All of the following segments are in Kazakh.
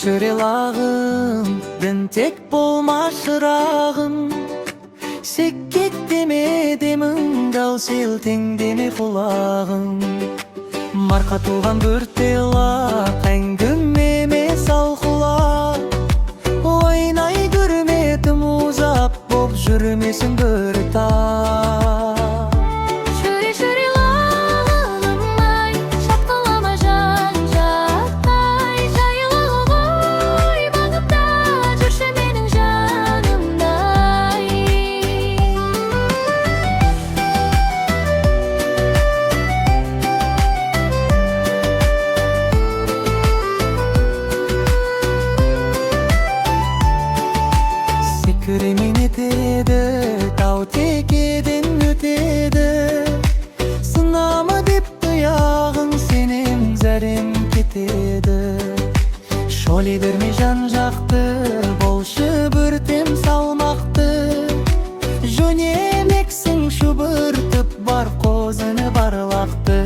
Şöre lağım, ben tek bolma şırağım. Sekket deme demin, dal selteң deme kulağım. Marka tuğan bürtela, әңгіме сал құлақ. Ойнай көрметім ұзап, боп жүрмесін бір тақ. Шөре лағым ай, шапқылама жан-жақтай. Жайылығы ғой бағымда, жүрші менің жанымдай. Секіремен етеді, тау текеден өтеді. Сынама деп тұяғың, сенен зәрем кетеді. Шоле берме жан-жақты, болшы бүртем салмақты. Жөнемексің шүбіртіп, бар қозыны барлақты.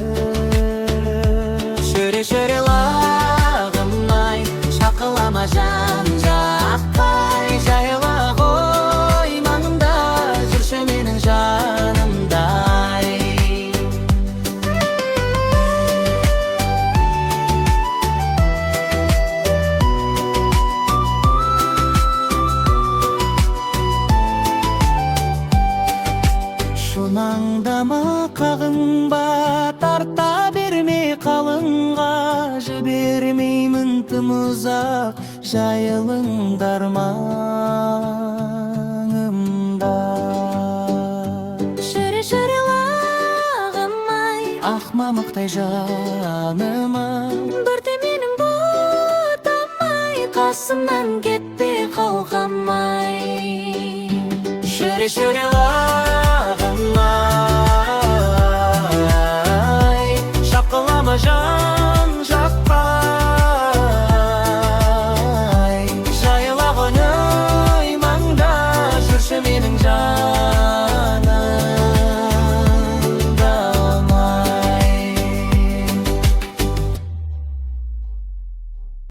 Шөре лағым ай, шақылама жан-жақтай. Жайыла ғой маңымда, жүрші менің жанымдай. Шунаңдама қағынба, тарта берме қалыңға. Жібермеймін тым ұзақ, жайылыңдар маңымда. Шөре лағым ай, Ақ мамықтай жаныма, бірде менің ботамай. Қасымнан кетпе қалқамай. шөре лағым